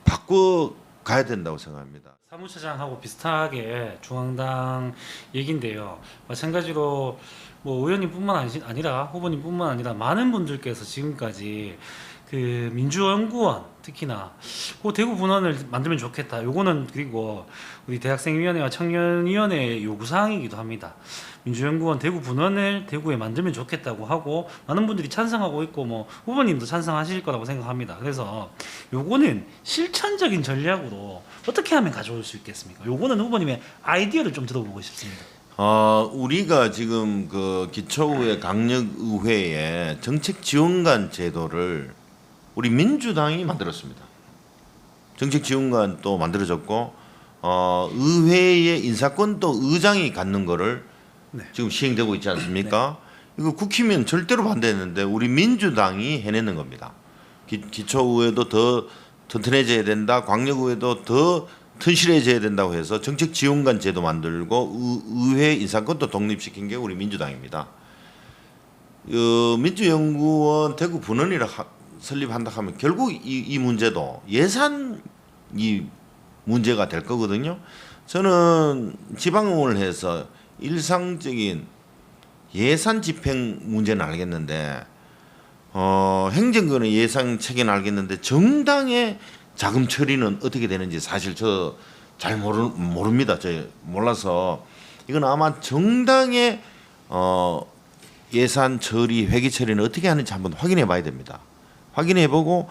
바꿔 가야 된다고 생각합니다. 사무처장하고 비슷하게 중앙당 얘긴데요. 마찬가지로 뭐 의원님뿐만 아니라 후보님뿐만 아니라 많은 분들께서 지금까지 그 민주연구원 특히나 그 대구 분원을 만들면 좋겠다. 요거는 그리고 우리 대학생위원회와 청년위원회의 요구사항이기도 합니다. 민주연구원 대구 분원을 대구에 만들면 좋겠다고 하고 많은 분들이 찬성하고 있고 뭐 후보님도 찬성하실 거라고 생각합니다. 그래서 요거는 실천적인 전략으로 어떻게 하면 가져올 수 있겠습니까? 요거는 후보님의 아이디어를 좀 들어보고 싶습니다. 우리가 지금 그 기초의회 강력의회에 정책지원관 제도를 우리 민주당이 만들었습니다. 정책지원관도 만들어졌고 의회의 인사권도 의장이 갖는 거를 네. 지금 시행되고 있지 않습니까? 네. 이거 국힘은 절대로 반대했는데 우리 민주당이 해내는 겁니다. 기초의회도 더 튼튼해져야 된다. 광역의회도 더 튼실해져야 된다고 해서 정책지원관 제도 만들고 의회 인사권도 독립시킨 게 우리 민주당입니다. 민주연구원 대구 분원이라 설립한다 하면 결국 이 문제도 예산이 문제가 될 거거든요. 저는 지방의원을 해서 일상적인 예산 집행 문제는 알겠는데 행정권의 예산 체계는 알겠는데 정당의 자금 처리는 어떻게 되는지 사실 저 잘 모릅니다. 저 몰라서 이건 아마 정당의 예산 처리, 회계 처리는 어떻게 하는지 한번 확인해 봐야 됩니다. 확인해 보고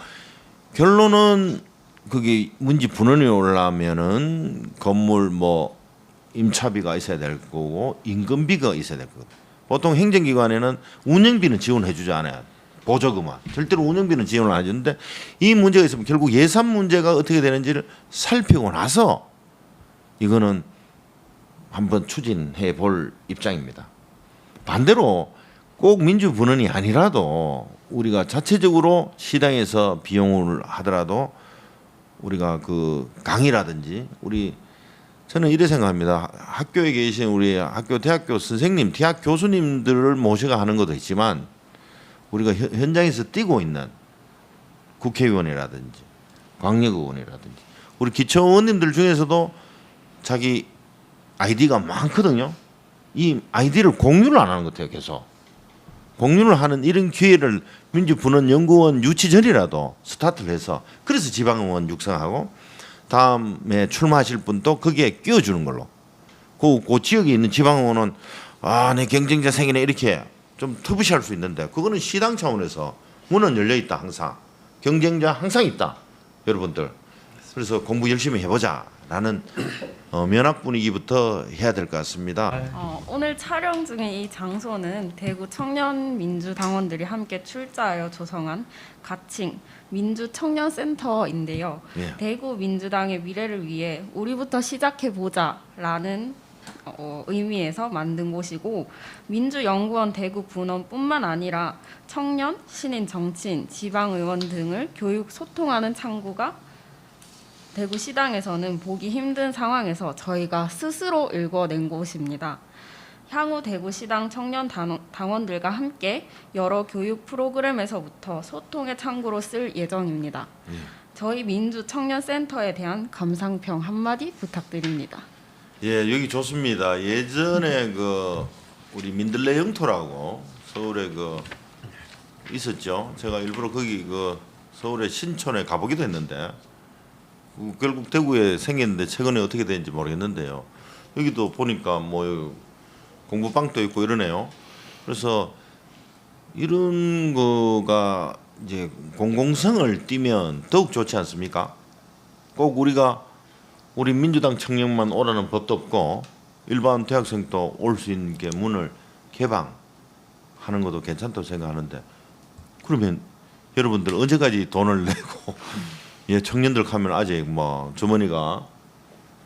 결론은 그게 문제 분원이 오려면은 건물 뭐 임차비가 있어야 될 거고 임금비가 있어야 될 거고 보통 행정기관에는 운영비는 지원해 주지 않아요. 보조금만 절대로 운영비는 지원을 안 해주는데 이 문제가 있으면 결국 예산 문제가 어떻게 되는지를 살피고 나서 이거는 한번 추진해 볼 입장입니다. 반대로 꼭 민주 분원이 아니라도 우리가 자체적으로 시당에서 비용을 하더라도 우리가 그 강의라든지 저는 이래 생각합니다. 학교에 계신 우리 학교 대학교 선생님, 대학 교수님들을 모셔가 하는 것도 있지만 우리가 현장에서 뛰고 있는 국회의원이라든지 광역의원이라든지 우리 기초의원님들 중에서도 자기 아이디가 많거든요. 이 아이디를 공유를 안 하는 것 같아요. 계속 공유를 하는 이런 기회를 민주분원연구원 유치 전이라도 스타트를 해서 그래서 지방의원 육성하고 다음에 출마하실 분도 거기에 끼워주는 걸로 그 지역에 있는 지방의원은 내 경쟁자 생기네 이렇게 좀 터부시할 수 있는데 그거는 시당 차원에서 문은 열려 있다. 항상 경쟁자 항상 있다. 여러분들 그래서 공부 열심히 해보자라는 면학 분위기부터 해야 될 것 같습니다. 오늘 촬영 중에 이 장소는 대구 청년 민주당원들이 함께 출자하여 조성한 가칭 민주청년센터인데요. 예. 대구 민주당의 미래를 위해 우리부터 시작해보자라는 의미에서 만든 곳이고 민주연구원 대구 분원뿐만 아니라 청년, 신인 정치인, 지방의원 등을 교육 소통하는 창구가 대구시당에서는 보기 힘든 상황에서 저희가 스스로 읽어낸 곳입니다. 향후 대구시당 청년 당원들과 함께 여러 교육 프로그램에서부터 소통의 창구로 쓸 예정입니다. 저희 민주청년센터에 대한 감상평 한마디 부탁드립니다. 예, 여기 좋습니다. 예전에 우리 민들레 영토라고 서울에 있었죠. 제가 일부러 거기 서울의 신촌에 가보기도 했는데 결국 대구에 생겼는데 최근에 어떻게 되는지 모르겠는데요. 여기도 보니까 뭐 공부방도 있고 이러네요. 그래서 이런 거가 이제 공공성을 띠면 더욱 좋지 않습니까? 꼭 우리 민주당 청년만 오라는 법도 없고 일반 대학생도 올 수 있게 문을 개방하는 것도 괜찮다고 생각하는데 그러면 여러분들 언제까지 돈을 내고 예, 청년들 가면 아직 뭐 주머니가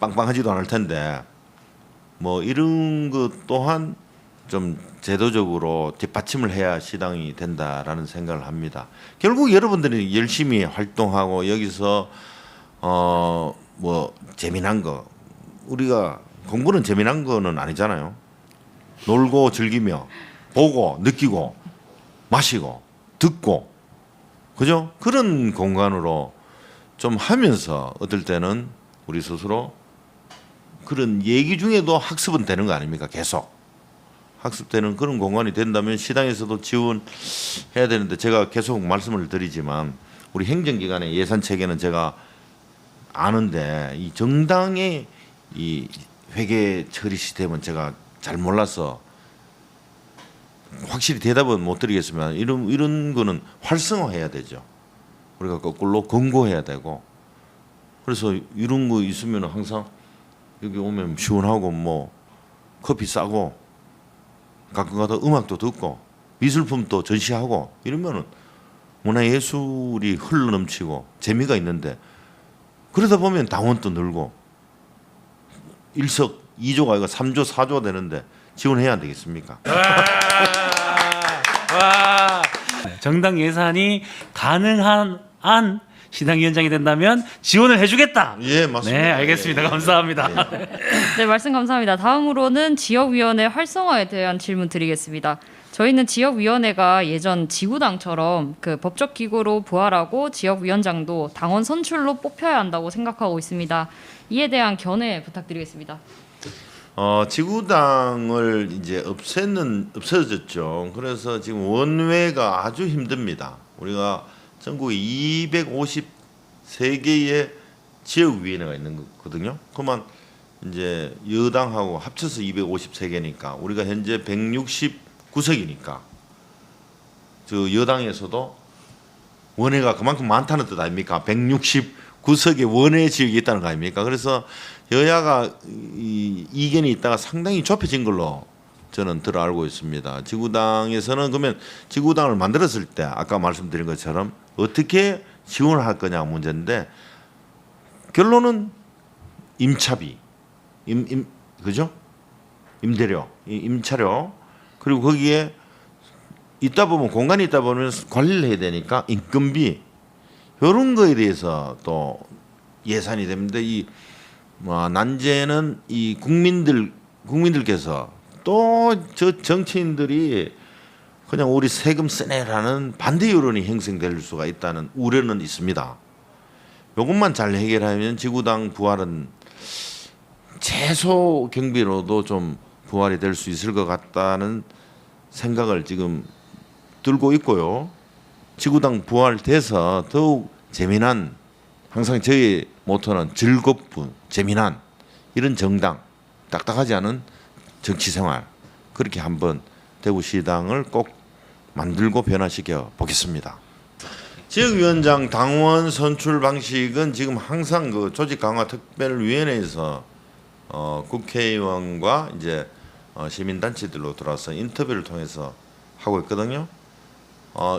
빵빵하지도 않을 텐데 뭐 이런 것 또한 좀 제도적으로 뒷받침을 해야 시당이 된다라는 생각을 합니다. 결국 여러분들이 열심히 활동하고 여기서 뭐 재미난 거 우리가 공부는 재미난 거는 아니잖아요. 놀고 즐기며 보고 느끼고 마시고 듣고 그죠? 그런 공간으로 좀 하면서 어떨 때는 우리 스스로 그런 얘기 중에도 학습은 되는 거 아닙니까? 계속 학습되는 그런 공간이 된다면 시당에서도 지원해야 되는데 제가 계속 말씀을 드리지만 우리 행정기관의 예산 체계는 제가 아는데 이 정당의 이 회계 처리 시스템은 제가 잘 몰라서 확실히 대답은 못 드리겠지만 이런 거는 활성화해야 되죠. 우리가 거꾸로 권고해야 되고 그래서 이런 거 있으면 항상 여기 오면 시원하고 뭐 커피 싸고 가끔가다 음악도 듣고 미술품도 전시하고 이러면은 문화예술이 흘러넘치고 재미가 있는데 그러다 보면 당원도 늘고 일석이조가 아니라 3조 4조가 되는데 지원해야 안 되겠습니까? 와. 정당 예산이 가능한 한 시당위원장이 된다면 지원을 해주겠다. 예, 맞습니다. 네, 알겠습니다. 예, 예. 감사합니다. 네, 말씀 감사합니다. 다음으로는 지역위원회 활성화에 대한 질문 드리겠습니다. 저희는 지역위원회가 예전 지구당처럼 그 법적 기구로 부활하고 지역위원장도 당원 선출로 뽑혀야 한다고 생각하고 있습니다. 이에 대한 견해 부탁드리겠습니다. 지구당을 이제 없어졌죠. 그래서 지금 원외가 아주 힘듭니다. 우리가 전국에 253개의 지역위원회가 있는 거거든요. 그만 이제 여당하고 합쳐서 253개니까 우리가 현재 169석이니까 저 여당에서도 원외가 그만큼 많다는 뜻 아닙니까? 169 구석에 원외 지역이 있다는 거 아닙니까? 그래서 여야가 이견이 있다가 상당히 좁혀진 걸로 저는 들어 알고 있습니다. 지구당에서는 그러면 지구당을 만들었을 때 아까 말씀드린 것처럼 어떻게 지원을 할 거냐 문제인데 결론은 임차비, 그죠? 임대료, 임차료 그리고 거기에 있다 보면 공간이 있다 보면 관리를 해야 되니까 인건비 이런 거에 대해서 또 예산이 됩니다. 이 난제는 이 국민들께서 또 저 정치인들이 그냥 우리 세금 쓰네라는 반대 여론이 형성될 수가 있다는 우려는 있습니다. 이것만 잘 해결하면 지구당 부활은 최소 경비로도 좀 부활이 될 수 있을 것 같다는 생각을 지금 들고 있고요. 지구당 부활돼서 더욱 재미난 항상 저희 모토는 즐겁고 재미난 이런 정당 딱딱하지 않은 정치 생활 그렇게 한번 대구시당을 꼭 만들고 변화시켜 보겠습니다. 지역위원장 당원 선출 방식은 지금 항상 그 조직 강화 특별위원회에서 국회의원과 이제 시민단체들로 들어와서 인터뷰를 통해서 하고 있거든요.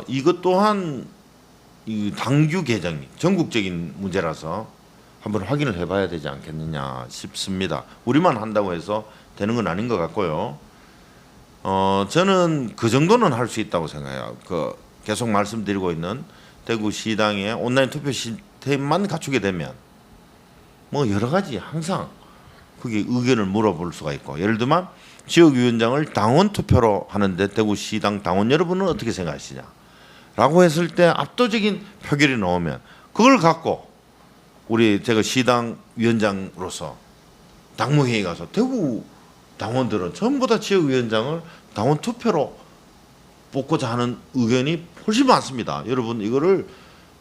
이것 또한 이 당규 개정이 전국적인 문제라서 한번 확인을 해봐야 되지 않겠느냐 싶습니다. 우리만 한다고 해서 되는 건 아닌 것 같고요. 저는 그 정도는 할 수 있다고 생각해요. 그 계속 말씀드리고 있는 대구시당의 온라인 투표 시스템만 갖추게 되면 뭐 여러 가지 항상 그게 의견을 물어볼 수가 있고 예를 들면 지역위원장을 당원 투표로 하는데 대구시당 당원 여러분은 어떻게 생각하시냐 라고 했을 때 압도적인 표결이 나오면 그걸 갖고 제가 시당 위원장으로서 당무회의 가서 대구 당원들은 전부 다 지역위원장을 당원 투표로 뽑고자 하는 의견이 훨씬 많습니다. 여러분 이거를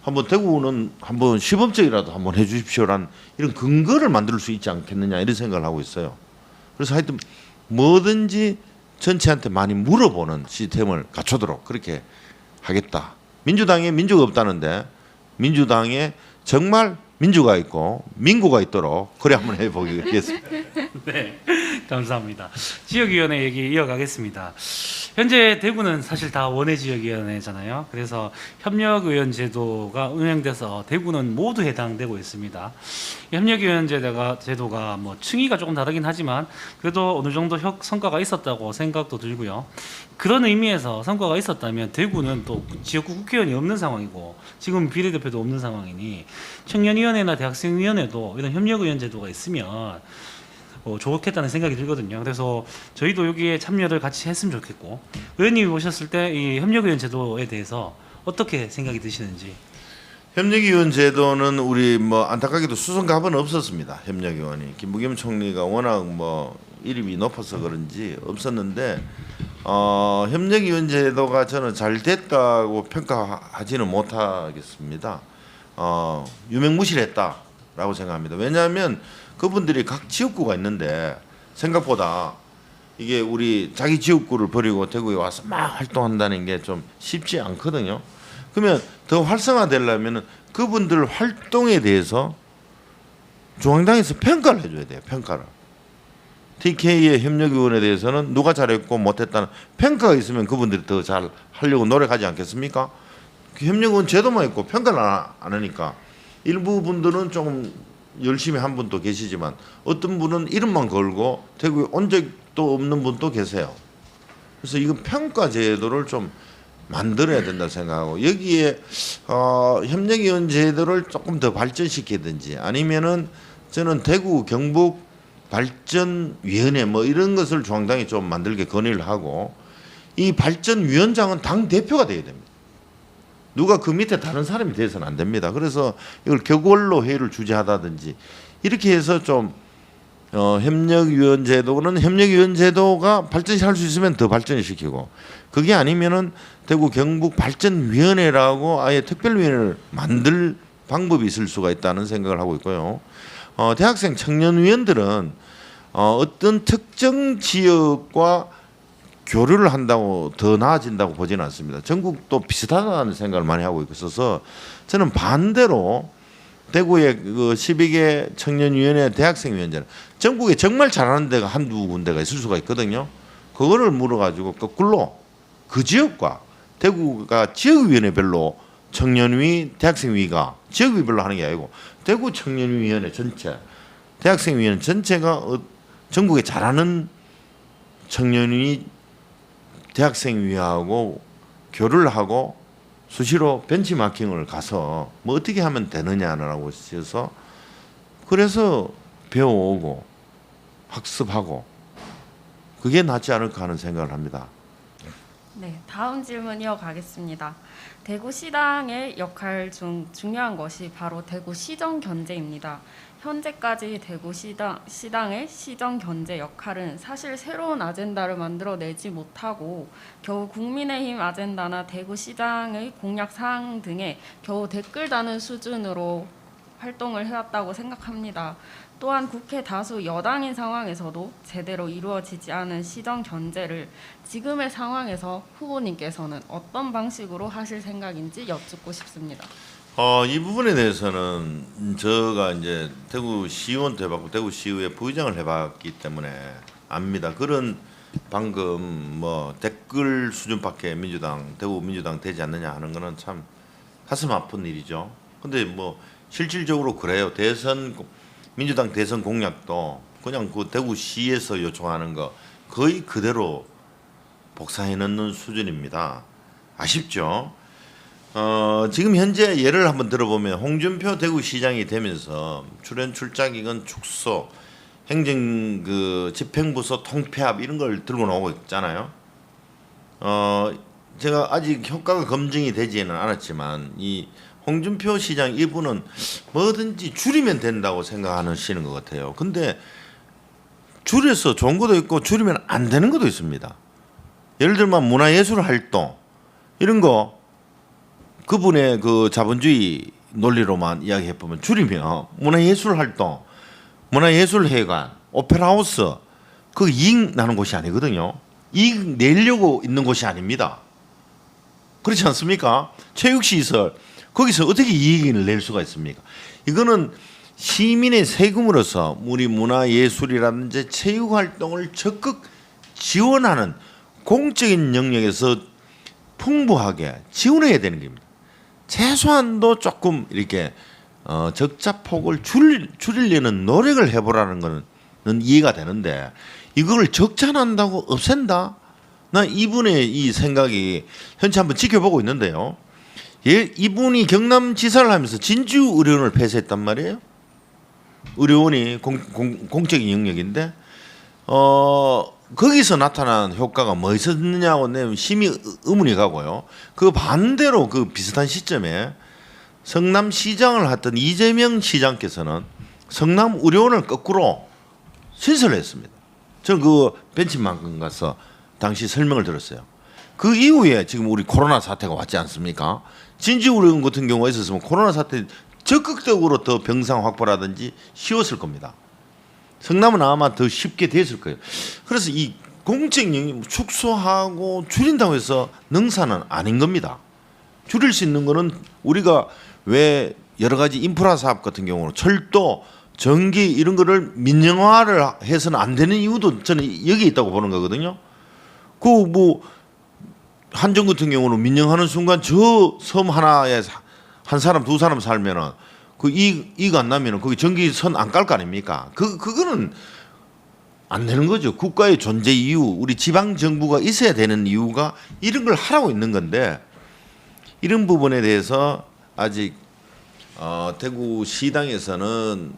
한번 대구는 한번 시범적이라도 한번 해주십시오란 이런 근거를 만들 수 있지 않겠느냐 이런 생각을 하고 있어요. 그래서 하여튼 뭐든지 전체한테 많이 물어보는 시스템을 갖추도록 그렇게 하겠다. 민주당에 민주가 없다는데 민주당에 정말 민주가 있고 민구가 있도록 그래 한번 해보겠습니다. 네, 감사합니다. 지역위원회 얘기 이어가겠습니다. 현재 대구는 사실 다 원외 지역위원회잖아요. 그래서 협력의원 제도가 운영돼서 대구는 모두 해당되고 있습니다. 협력의원 제도가 뭐 층위가 조금 다르긴 하지만 그래도 어느 정도 성과가 있었다고 생각도 들고요. 그런 의미에서 성과가 있었다면 대구는 또 지역구 국회의원이 없는 상황이고 지금 비례대표도 없는 상황이니 청년위원회나 대학생위원회도 이런 협력의원 제도가 있으면 좋겠다는 생각이 들거든요. 그래서 저희도 여기에 참여를 같이 했으면 좋겠고 의원님이 오셨을 때 이 협력의원 제도에 대해서 어떻게 생각이 드시는지. 협력위원 제도는 우리 뭐 안타깝게도 수성갑은 없었습니다. 협력위원이 김부겸 총리가 워낙 뭐 이름이 높아서 그런지 없었는데 협력위원 제도가 저는 잘 됐다고 평가하지는 못하겠습니다. 유명무실했다라고 생각합니다. 왜냐하면 그분들이 각 지역구가 있는데 생각보다 이게 우리 자기 지역구를 버리고 대구에 와서 막 활동한다는 게 좀 쉽지 않거든요. 그러면 더 활성화되려면 그분들 활동에 대해서 중앙당에서 평가를 해줘야 돼요. 평가를. TK의 협력위원에 대해서는 누가 잘했고 못했다는 평가가 있으면 그분들이 더 잘 하려고 노력하지 않겠습니까? 그 협력위원 제도만 있고 평가를 안 하니까 일부 분들은 조금 열심히 한 분도 계시지만 어떤 분은 이름만 걸고 대구에 온 적도 없는 분도 계세요. 그래서 이건 평가 제도를 좀 만들어야 된다 생각하고 여기에 협력위원 제도를 조금 더 발전시키든지 아니면은 저는 대구 경북 발전위원회 뭐 이런 것을 중앙당이 좀 만들게 건의를 하고 이 발전위원장은 당 대표가 돼야 됩니다. 누가 그 밑에 다른 사람이 돼서는 안 됩니다. 그래서 이걸 격월로 회의를 주재하다든지 이렇게 해서 좀 협력위원 제도는 협력위원 제도가 발전할 수 있으면 더 발전시키고 그게 아니면은 대구 경북 발전위원회라고 아예 특별위원회를 만들 방법이 있을 수가 있다는 생각을 하고 있고요. 대학생 청년위원들은 어떤 특정 지역과 교류를 한다고 더 나아진다고 보지는 않습니다. 전국도 비슷하다는 생각을 많이 하고 있어서 저는 반대로 대구의 그 12개 청년위원회 대학생위원장 전국에 정말 잘하는 데가 한두 군데가 있을 수가 있거든요. 그거를 물어가지고 거꾸로 그 지역과 대구가 지역위원회별로 청년위, 대학생위가 지역위별로 하는 게 아니고 대구 청년위원회 전체, 대학생위원회 전체가 전국에 잘하는 청년위, 대학생위하고 교류를 하고 수시로 벤치마킹을 가서 뭐 어떻게 하면 되느냐라고 해서 그래서 배워오고 학습하고 그게 낫지 않을까 하는 생각을 합니다. 네, 다음 질문 이어가겠습니다. 대구시당의 역할 중 중요한 것이 바로 대구시정 견제입니다. 현재까지 대구시당의 시정 견제 역할은 사실 새로운 아젠다를 만들어내지 못하고 겨우 국민의힘 아젠다나 대구시장의 공약 사항 등에 겨우 댓글 다는 수준으로 활동을 해왔다고 생각합니다. 또한 국회 다수 여당인 상황에서도 제대로 이루어지지 않은 시정 견제를 지금의 상황에서 후보님께서는 어떤 방식으로 하실 생각인지 여쭙고 싶습니다. 이 부분에 대해서는 제가 이제 대구시의원도 해봤고 대구시의회 부의장을 해봤기 때문에 압니다. 그런 방금 뭐 댓글 수준밖에 대구 민주당 되지 않느냐 하는 거는 참 가슴 아픈 일이죠. 근데 뭐 실질적으로 그래요. 민주당 대선 공약도 그냥 그 대구시에서 요청하는 거 거의 그대로 복사해 넣는 수준입니다. 아쉽죠. 지금 현재 예를 한번 들어보면 홍준표 대구시장이 되면서 출연출자기관 축소, 행정 집행부서 통폐합 이런 걸 들고 나오고 있잖아요. 제가 아직 효과가 검증이 되지는 않았지만 이 홍준표 시장 일부는 뭐든지 줄이면 된다고 생각하시는 것 같아요. 근데 줄여서 좋은 것도 있고 줄이면 안 되는 것도 있습니다. 예를 들면 문화예술 활동 이런 거 그분의 그 자본주의 논리로만 이야기해 보면 줄이면 문화예술 활동, 문화예술회관, 오페라하우스 그 이익 나는 곳이 아니거든요. 이익 내려고 있는 곳이 아닙니다. 그렇지 않습니까? 체육시설 거기서 어떻게 이익을 낼 수가 있습니까? 이거는 시민의 세금으로서 우리 문화예술이라든지 체육활동을 적극 지원하는 공적인 영역에서 풍부하게 지원해야 되는 겁니다. 최소한도 조금 이렇게 적자폭을 줄이려는 노력을 해보라는 거는 이해가 되는데 이걸 적자난다고 없앤다? 나 이분의 이 생각이 현재 한번 지켜보고 있는데요. 이분이 경남지사를 하면서 진주의료원을 폐쇄했단 말이에요. 의료원이 공적인 영역인데 거기서 나타난 효과가 뭐 있었느냐고 내면 심히 의문이 가고요. 그 반대로 그 비슷한 시점에 성남시장을 했던 이재명 시장께서는 성남의료원을 거꾸로 신설했습니다. 저는 그 벤치마킹 가서 당시 설명을 들었어요. 그 이후에 지금 우리 코로나 사태가 왔지 않습니까? 진주의료원 같은 경우가 있었으면 코로나 사태 적극적으로 더 병상 확보라든지 쉬웠을 겁니다. 성남은 아마 더 쉽게 됐을 거예요. 그래서 이 공적 영역 축소하고 줄인다고 해서 능사는 아닌 겁니다. 줄일 수 있는 거는 우리가 왜 여러 가지 인프라 사업 같은 경우는 철도, 전기 이런 거를 민영화를 해서는 안 되는 이유도 저는 여기에 있다고 보는 거거든요. 그 뭐 한정 같은 경우는 민영하는 순간 저 섬 하나에 한 사람 두 사람 살면은 그 이익 안 나면은 거기 전기선 안 깔 거 아닙니까? 그거는 안 되는 거죠. 국가의 존재 이유, 우리 지방 정부가 있어야 되는 이유가 이런 걸 하라고 있는 건데 이런 부분에 대해서 아직 대구시당에서는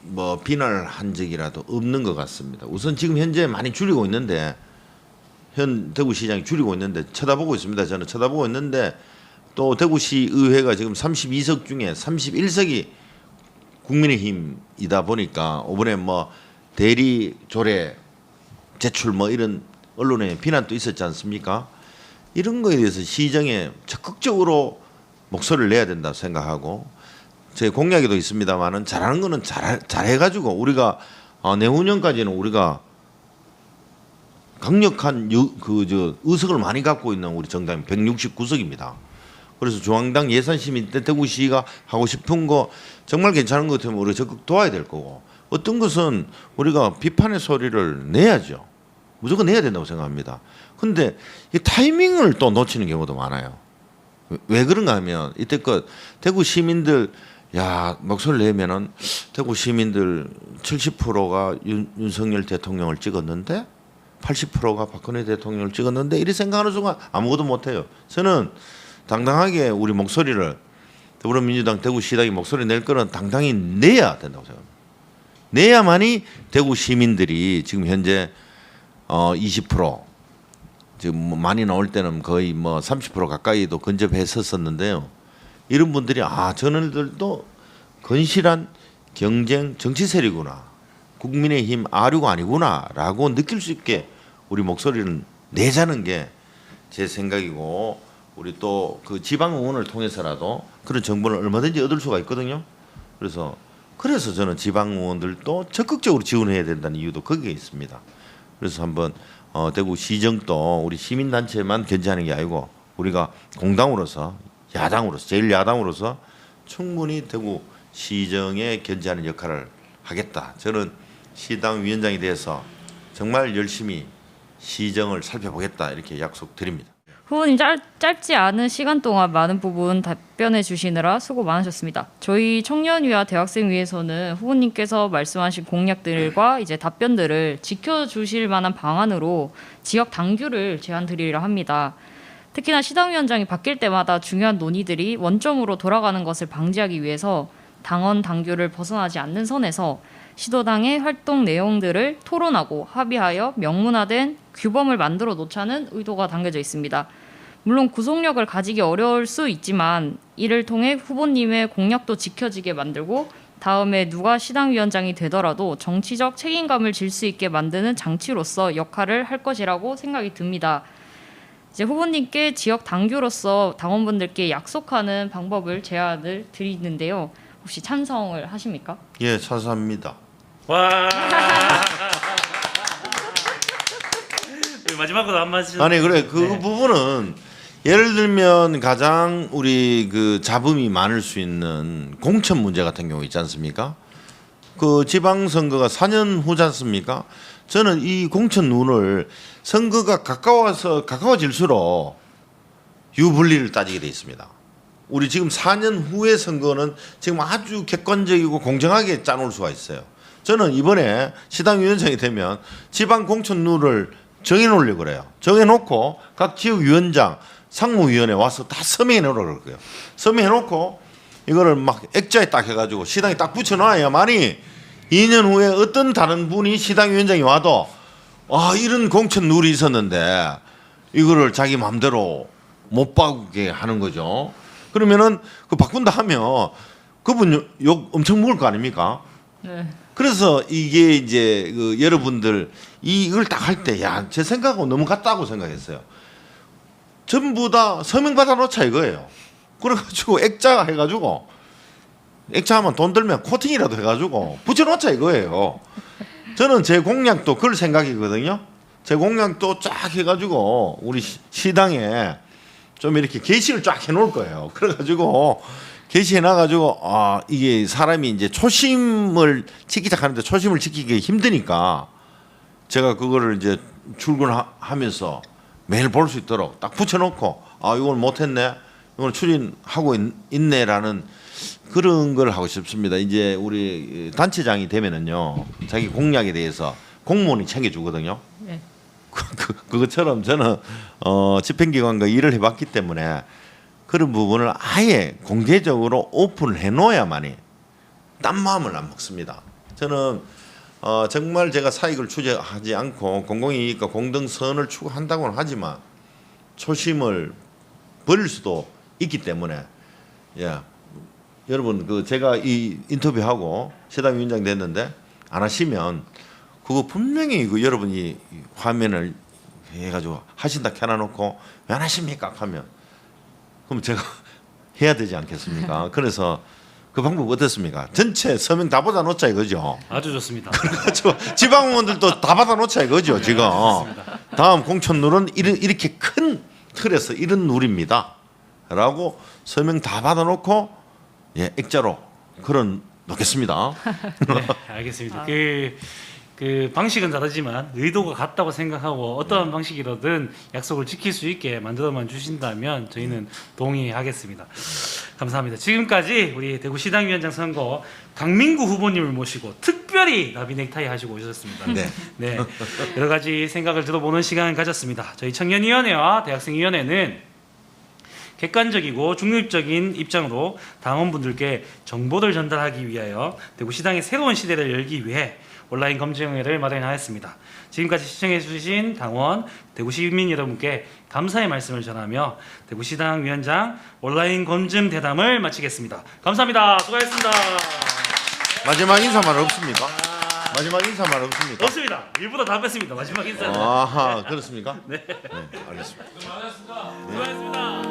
뭐 비난을 한 적이라도 없는 것 같습니다. 우선 지금 현재 많이 줄이고 있는데 대구시장이 줄이고 있는데 쳐다보고 있습니다. 저는 쳐다보고 있는데 또 대구시의회가 지금 32석 중에 31석이 국민의힘이다 보니까 이번에 뭐 대리 조례 제출 뭐 이런 언론의 비난도 있었지 않습니까? 이런 거에 대해서 시정에 적극적으로 목소리를 내야 된다고 생각하고 제 공약에도 있습니다만은 잘하는 거는 잘해가지고 우리가 내후년까지는 우리가 강력한 의석을 많이 갖고 있는 우리 정당이 169석입니다. 그래서 중앙당 예산심의 때 대구시가 하고 싶은 거 정말 괜찮은 것 같으면 우리가 적극 도와야 될 거고, 어떤 것은 우리가 비판의 소리를 내야죠. 무조건 내야 된다고 생각합니다. 근데 이 타이밍을 또 놓치는 경우도 많아요. 왜 그런가 하면 이때껏 대구 시민들 목소리를 내면은 대구 시민들 70%가 윤석열 대통령을 찍었는데 80%가 박근혜 대통령을 찍었는데 이렇게 생각하는 순간 아무것도 못해요. 저는 당당하게 우리 목소리를 더불어민주당 대구시당이 목소리 낼 거는 당당히 내야 된다고 생각합니다. 내야만이 대구 시민들이 지금 현재 20% 지금 뭐 많이 나올 때는 거의 뭐 30% 가까이도 근접했었는데요. 이런 분들이 저들도 건실한 경쟁 정치 세력이구나, 국민의힘 아류가 아니구나라고 느낄 수 있게 우리 목소리를 내자는 게 제 생각이고, 우리 또 그 지방 의원을 통해서라도 그런 정보를 얼마든지 얻을 수가 있거든요. 그래서 저는 지방 의원들도 적극적으로 지원해야 된다는 이유도 거기에 있습니다. 그래서 한번 대구 시정도 우리 시민단체만 견제하는 게 아니고 우리가 공당으로서 야당으로서 제일 야당으로서 충분히 대구 시정에 견제하는 역할을 하겠다. 저는 시당 위원장이 돼서 정말 열심히 시정을 살펴보겠다 이렇게 약속드립니다. 후보님 짧지 않은 시간 동안 많은 부분 답변해 주시느라 수고 많으셨습니다. 저희 청년위와 대학생위에서는 후보님께서 말씀하신 공약들과 이제 답변들을 지켜주실 만한 방안으로 지역 당규를 제안드리려 합니다. 특히나 시당위원장이 바뀔 때마다 중요한 논의들이 원점으로 돌아가는 것을 방지하기 위해서 당원 당규를 벗어나지 않는 선에서 시도당의 활동 내용들을 토론하고 합의하여 명문화된 규범을 만들어 놓자는 의도가 담겨져 있습니다. 물론 구속력을 가지기 어려울 수 있지만 이를 통해 후보님의 공약도 지켜지게 만들고 다음에 누가 시당위원장이 되더라도 정치적 책임감을 질 수 있게 만드는 장치로서 역할을 할 것이라고 생각이 듭니다. 이제 후보님께 지역 당규로서 당원분들께 약속하는 방법을 제안을 드리는데요. 혹시 찬성을 하십니까? 예, 찬성합니다. 와. 마지막으로 한 말씀. 아니 그래 그 부분은 예를 들면 가장 우리 그 잡음이 많을 수 있는 공천 문제 같은 경우 있지 않습니까? 그 지방선거가 4년 후지 않습니까? 저는 이 공천 룰을 선거가 가까워질수록 유불리를 따지게 돼 있습니다. 우리 지금 4년 후의 선거는 지금 아주 객관적이고 공정하게 짜놓을 수가 있어요. 저는 이번에 시당위원장이 되면 지방 공천 룰을 정해놓으려고 그래요. 정해놓고 각 지역위원장, 상무위원회 와서 다 서명해 놓으라고 그럴 거예요. 서명해 놓고 이거를 막 액자에 딱 해가지고 시당에 딱 붙여놔야만이 2년 후에 어떤 다른 분이 시당위원장이 와도 이런 공천 룰이 있었는데 이거를 자기 마음대로 못 바꾸게 하는 거죠. 그러면은 그 바꾼다 하면 그분 욕 엄청 먹을 거 아닙니까? 네. 그래서 이게 이제 그 여러분들 이걸 딱 할 때 제 생각하고 너무 같다고 생각했어요. 전부 다 서명 받아 놓자 이거예요. 그래가지고 액자 해가지고 액자하면 돈 들면 코팅이라도 해가지고 붙여놓자 이거예요. 저는 제 공약도 그럴 생각이거든요. 제 공약도 쫙 해가지고 우리 시당에 좀 이렇게 게시를 쫙 해놓을 거예요. 그래가지고 게시해놔가지고 이게 사람이 이제 초심을 지키자하는데 초심을 지키기 힘드니까 제가 그거를 이제 출근하면서 매일 볼 수 있도록 딱 붙여놓고 이걸 못했네, 이걸 추진하고 있네라는 그런 걸 하고 싶습니다. 이제 우리 단체장이 되면은요 자기 공약에 대해서 공무원이 챙겨주거든요. 네. 그것처럼 저는 집행기관과 일을 해봤기 때문에 그런 부분을 아예 공개적으로 오픈을 해놓아야만이 딴 마음을 안 먹습니다. 저는 정말 제가 사익을 추구하지 않고 공공이익과 공정선을 추구한다고는 하지만 초심을 버릴 수도 있기 때문에 여러분 그 제가 이 인터뷰하고 시당위원장 됐는데 안 하시면 그거 분명히 그 여러분이 화면을 해가지고 하신다 켜놔놓고 왜 안 하십니까 하면 그럼 제가 해야 되지 않겠습니까? 그래서 그 방법 어떻습니까? 전체 서명 다 받아 놓자 이거죠. 아주 좋습니다. 그래가지고 지방의원들도 다 받아 놓자 이거죠 지금. 다음 공천 룰은 이렇게 큰 틀에서 이런 룰입니다. 라고 서명 다 받아놓고 예, 액자로 걸어 놓겠습니다. 네, 알겠습니다. 그 방식은 다르지만 의도가 같다고 생각하고 어떠한 방식이라든 약속을 지킬 수 있게 만들어만 주신다면 저희는 동의하겠습니다. 감사합니다. 지금까지 우리 대구시당위원장 선거 강민구 후보님을 모시고 특별히 나비 넥타이 하시고 오셨습니다. 네. 네, 여러 가지 생각을 들어보는 시간을 가졌습니다. 저희 청년위원회와 대학생위원회는 객관적이고 중립적인 입장으로 당원분들께 정보를 전달하기 위하여 대구시당의 새로운 시대를 열기 위해 온라인 검증회를 마련하였습니다. 지금까지 시청해주신 당원, 대구시민 여러분께 감사의 말씀을 전하며 대구시당 위원장 온라인 검증 대담을 마치겠습니다. 감사합니다. 수고하셨습니다. 마지막 인사말 없습니까? 마지막 인사말 없습니까? 없습니다. 일부러 다 뺐습니다. 마지막 인사는. 아하, 그렇습니까? 네. 알겠습니다. 수고하셨습니다.